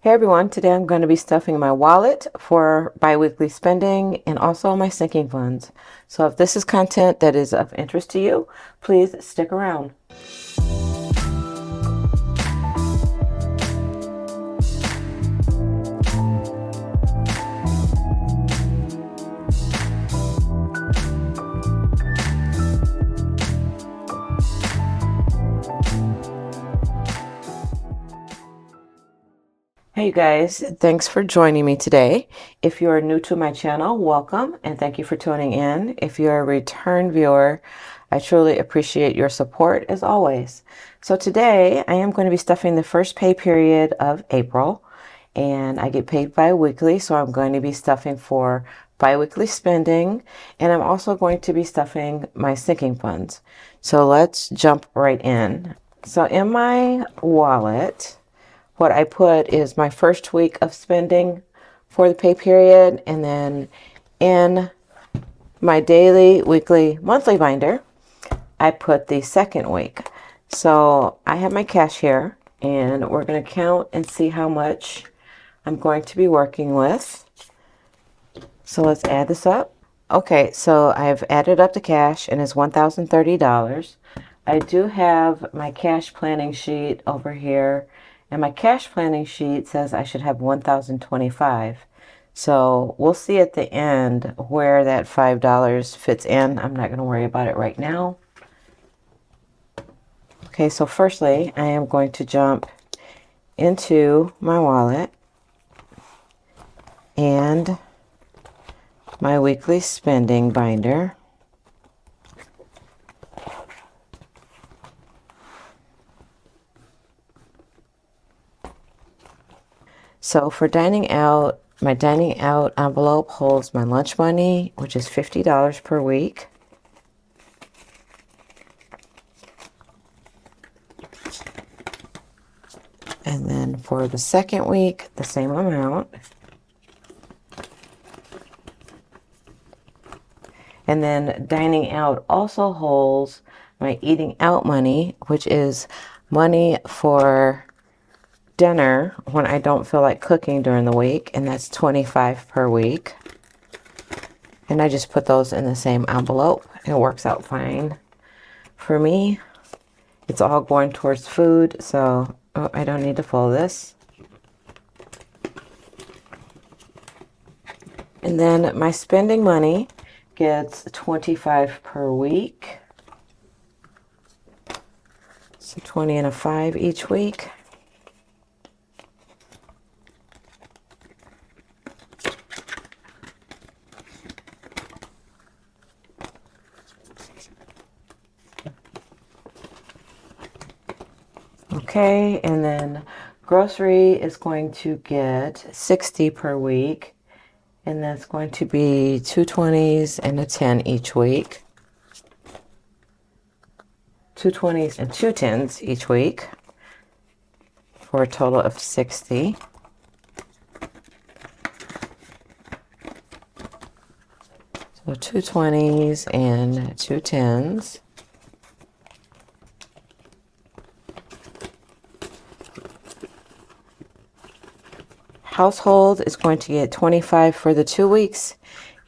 Hey everyone, today I'm going to be stuffing my wallet for biweekly spending and also my sinking funds. So if this is content that is of interest to you, please stick around. Hey you guys, thanks for joining me today. If you are new to my channel, welcome and thank you for tuning in. If you're a return viewer, I truly appreciate your support as always. So today I am going to be stuffing the first pay period of April, and I get paid bi-weekly, so I'm going to be stuffing for bi-weekly spending, and I'm also going to be stuffing my sinking funds. So let's jump right in. So in my wallet, what I put is my first week of spending for the pay period, and then in my daily, weekly, monthly binder, I put the second week. So I have my cash here, and we're going to count and see how much I'm going to be working with. So let's add this up. Okay, so I've added up the cash and it's $1,030. I do have my cash planning sheet over here, and my cash planning sheet says I should have 1,025. So we'll see at the end where that $5 fits in. I'm not going to worry about it right now. Okay, so firstly, I am going to jump into my wallet and my weekly spending binder. So for dining out, my dining out envelope holds my lunch money, which is $50 per week. And then for the second week, the same amount. And then dining out also holds my eating out money, which is money for dinner when I don't feel like cooking during the week, and that's $25 per week. And I just put those in the same envelope. It works out fine for me. It's all going towards food, so I don't need to fold this. And then my spending money gets $25 per week. So 20 and a 5 each week. Okay, and then grocery is going to get 60 per week, and that's going to be 2 20s and a 10 each week. 2 20s and 2 10s each week for a total of 60. So 2 20s and 2 10s. Household is going to get 25 for the 2 weeks,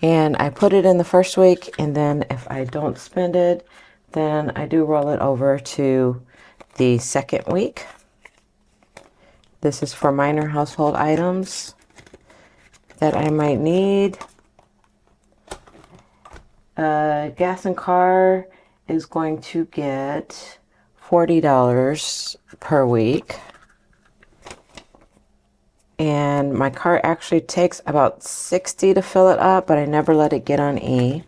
and I put it in the first week, and then if I don't spend it, then I do roll it over to the second week. This is for minor household items that I might need. Gas and car is going to get $40 per week. And my car actually takes about 60 to fill it up, but I never let it get on E.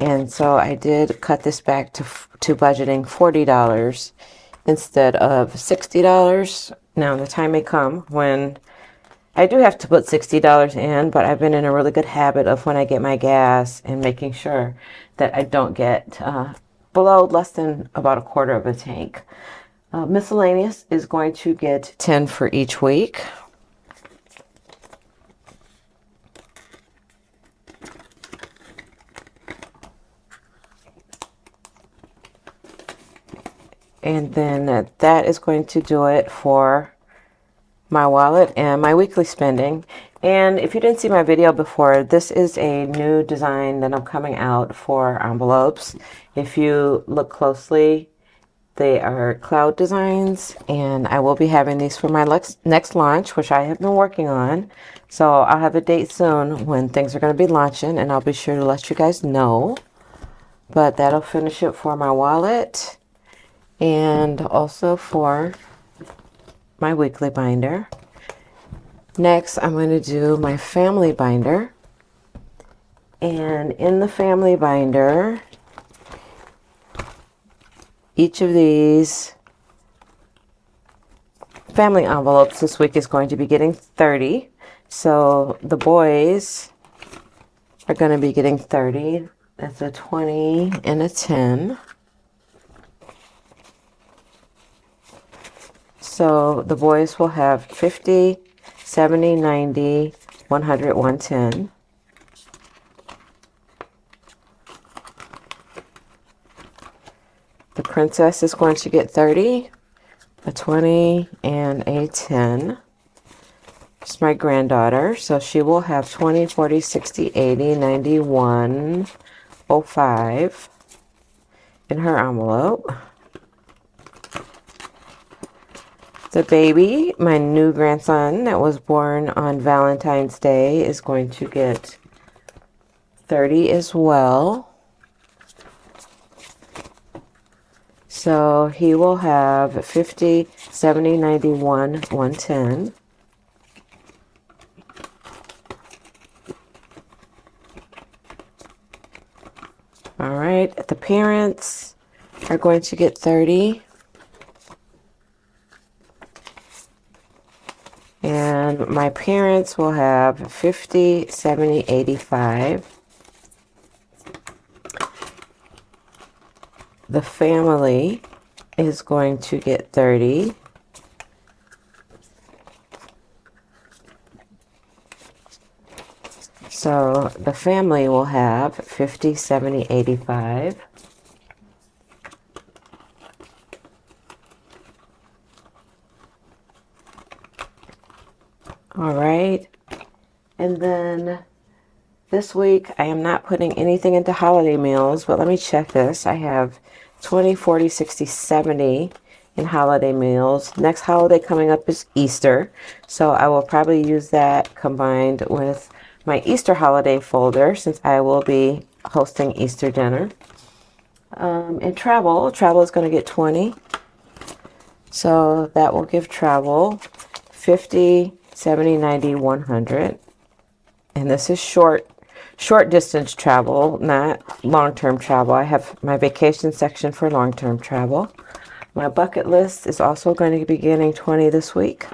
And so I did cut this back to budgeting $40 instead of $60. Now the time may come when I do have to put $60 in, but I've been in a really good habit of when I get my gas and making sure that I don't get below less than about a quarter of a tank. Miscellaneous is going to get 10 for each week. And then that is going to do it for my wallet and my weekly spending. And if you didn't see my video before, this is a new design that I'm coming out for envelopes. If you look closely, they are cloud designs, and I will be having these for my next launch, which I have been working on. So I'll have a date soon when things are going to be launching, and I'll be sure to let you guys know. But that'll finish it for my wallet and also for my weekly binder. Next, I'm going to do my family binder. And in the family binder, each of these family envelopes this week is going to be getting 30. So the boys are going to be getting 30. That's a 20 and a 10. So the boys will have 50, 70, 90, 100, 110. The princess is going to get 30, a 20, and a 10. It's my granddaughter, so she will have 20, 40, 60, 80, 91, 05 in her envelope. The baby, my new grandson that was born on Valentine's Day, is going to get 30 as well. So he will have 50, 70, 91, 110. All right, the parents are going to get 30. And my parents will have 50, 70, 85. The family is going to get 30. So the family will have 50, 70, 85. All right. And then this week I am not putting anything into holiday meals, but let me check this. I have 20, 40, 60, 70 in holiday meals. Next holiday coming up is Easter, so I will probably use that combined with my Easter holiday folder since I will be hosting Easter dinner. And travel is going to get 20, so that will give travel 50, 70, 90, 100. And this is short distance travel, not long-term travel. I have my vacation section for long-term travel. My bucket list is also going to be getting 20 this week.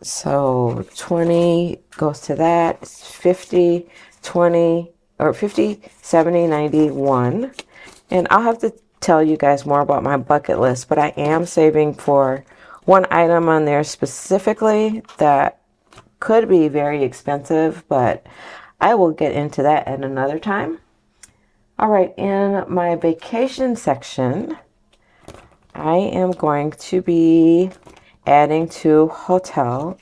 So 20 goes to that. It's 50, 20, or 50, 70, 90, 1. And I'll have to tell you guys more about my bucket list, but I am saving for one item on there specifically that could be very expensive, but I will get into that at another time. All right, in my vacation section, I am going to be adding to hotel.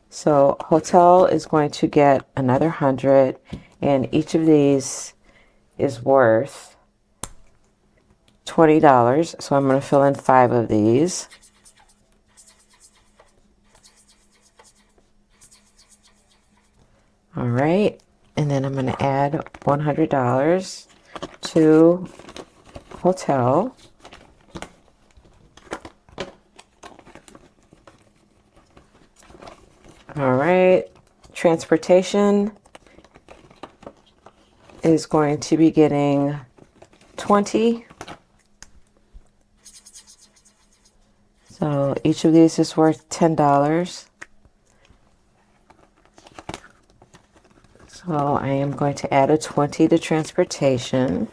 So hotel is going to get another 100, and each of these is worth $20. So I'm going to fill in 5 of these. All right, and then I'm going to add $100 to hotel. All right, transportation is going to be getting 20. So each of these is worth $10. So I am going to add a 20 to transportation.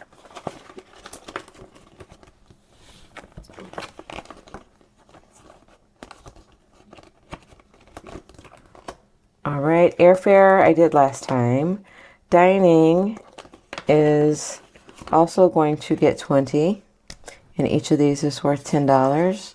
All right, airfare I did last time. Dining is also going to get 20, and each of these is worth $10.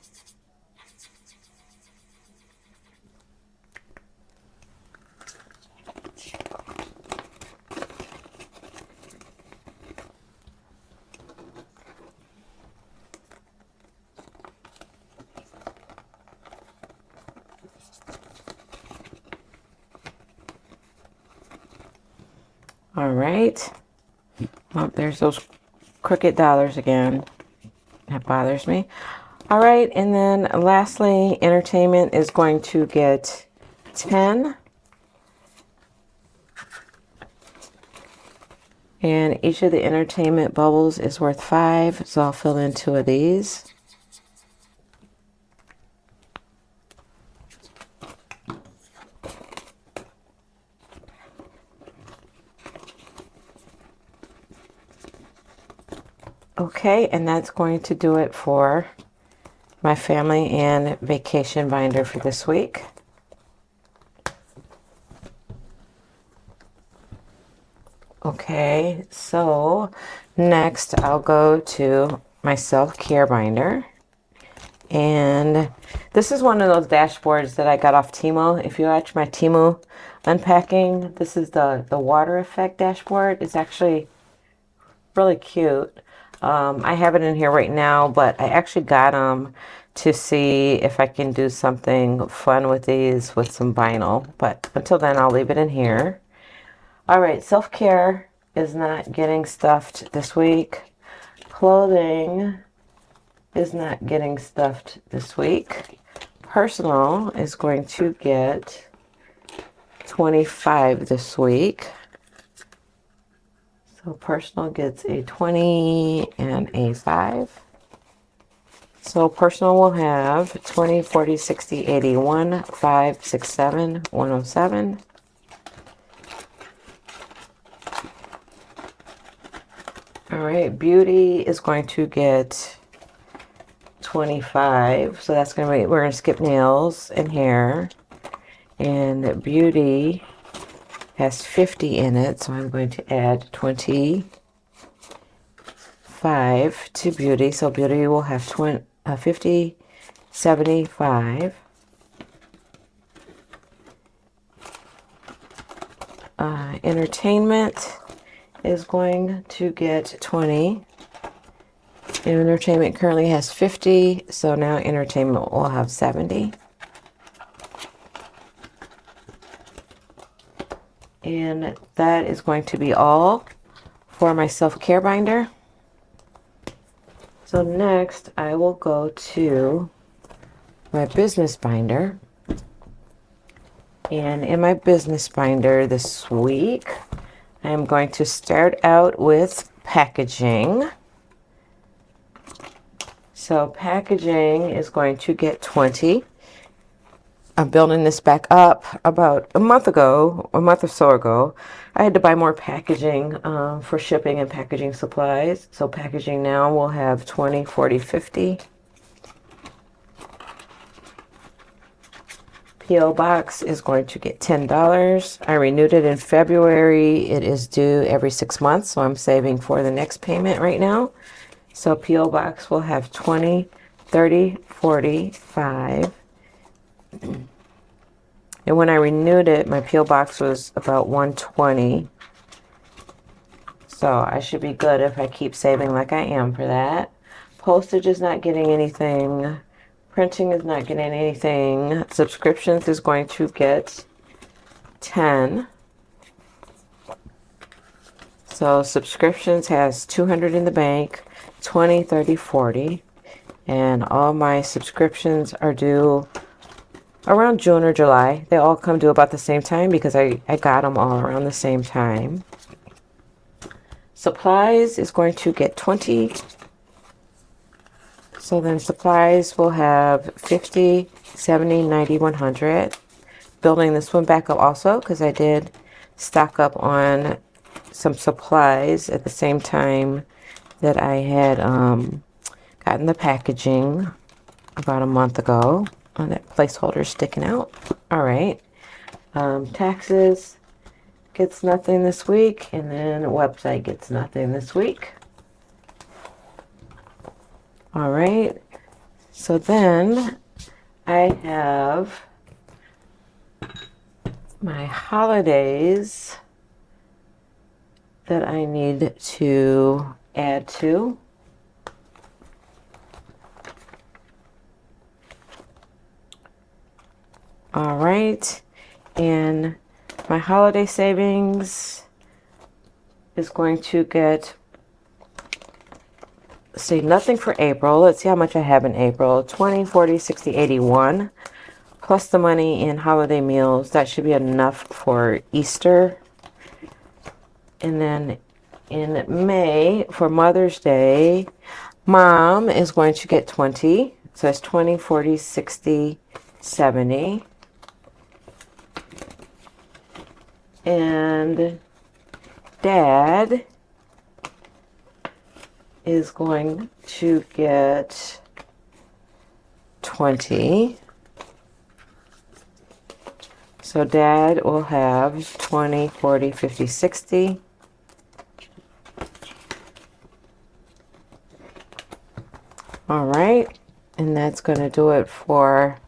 All right. Oh, there's those crooked dollars again. That bothers me. All right, and then lastly, entertainment is going to get 10. And each of the entertainment bubbles is worth 5, so I'll fill in 2 of these. Okay, and that's going to do it for my family and vacation binder for this week. Okay, so next I'll go to my self-care binder. And this is one of those dashboards that I got off Temu. If you watch my Temu unpacking, this is the water effect dashboard. It's actually really cute. I have it in here right now, but I actually got them to see if I can do something fun with these with some vinyl. But until then, I'll leave it in here. All right, self-care is not getting stuffed this week. Clothing is not getting stuffed this week. Personal is going to get 25 this week. So personal gets a 20 and a 5. So personal will have 20, 40, 60, 80, 1, 5, 6, 7, 107. All right, beauty is going to get 25. So that's going to be, we're going to skip nails and hair. And beauty has 50 in it, so I'm going to add 25 to beauty. So beauty will have 50, 75. Entertainment is going to get 20. And entertainment currently has 50, so now entertainment will have 70. And that is going to be all for my self-care binder. So next I will go to my business binder. And in my business binder this week, I am going to start out with packaging. So packaging is going to get 20. I'm building this back up about a month or so ago. I had to buy more packaging for shipping and packaging supplies. So packaging now will have 20, 40, 50. P.O. Box is going to get $10. I renewed it in February. It is due every 6 months, so I'm saving for the next payment right now. So P.O. Box will have 20, 30, 40, 5. And when I renewed it, my P.O. Box was about 120. So I should be good if I keep saving like I am for that. Postage is not getting anything. Printing is not getting anything. Subscriptions is going to get 10. So subscriptions has 200 in the bank, 20, 30, 40. And all my subscriptions are due around June or July. They all come due about the same time because I got them all around the same time. Supplies is going to get 20. So then supplies will have 50, 70, 90, 100. Building this one back up also because I did stock up on some supplies at the same time that I had gotten the packaging about a month ago. Oh, that placeholder sticking out. All right. Taxes gets nothing this week, and then website gets nothing this week. All right. So then I have my holidays that I need to add to. All right, and my holiday savings is going to get, see, nothing for April. Let's see how much I have in April. 20, 40, 60, 81. Plus the money in holiday meals. That should be enough for Easter. And then in May, for Mother's Day, Mom is going to get 20. So that's 20, 40, 60, 70. And Dad is going to get 20. So Dad will have 20, 40, 50, 60. All right, and that's going to do it for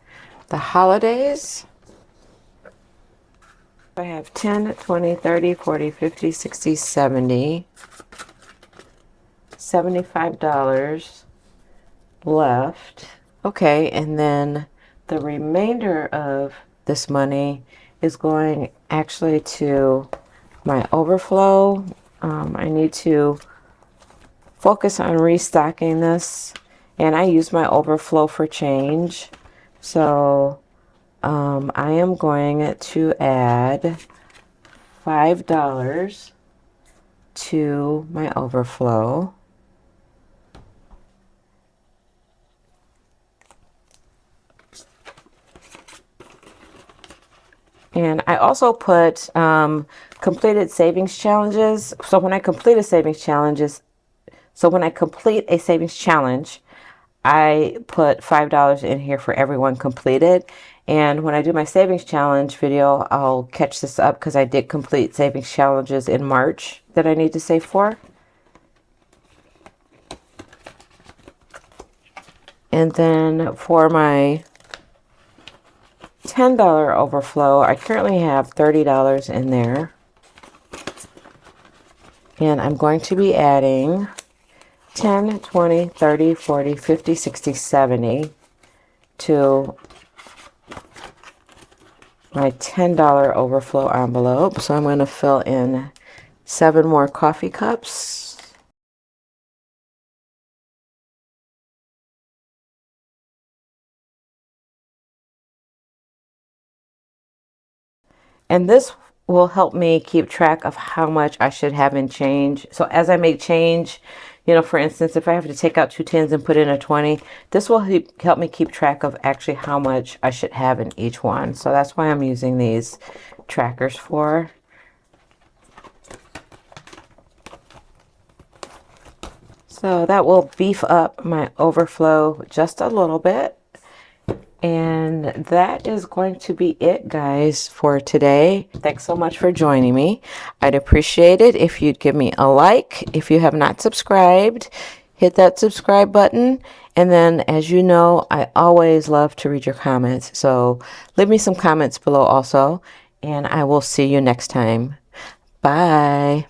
the holidays. I have 10, 20, 30, 40, 50, 60, 70. $75 left. Okay, and then the remainder of this money is going actually to my overflow. I need to focus on restocking this, and I use my overflow for change. So I am going to add $5 to my overflow. And I also put completed savings challenges. So when I complete a savings challenge, I put $5 in here for everyone completed. And when I do my savings challenge video, I'll catch this up because I did complete savings challenges in March that I need to save for. And then for my $10 overflow, I currently have $30 in there. And I'm going to be adding 10, 20, 30, 40, 50, 60, 70 to my $10 overflow envelope. So I'm going to fill in 7 more coffee cups. And this will help me keep track of how much I should have in change. So as I make change, for instance, if I have to take out 2 tens and put in a 20, this will help me keep track of actually how much I should have in each one. So that's why I'm using these trackers for. So that will beef up my overflow just a little bit. And that is going to be it, guys, for today. Thanks so much for joining me. I'd appreciate it if you'd give me a like. If you have not subscribed, hit that subscribe button. And then, as you know, I always love to read your comments. So leave me some comments below also, and I will see you next time. Bye.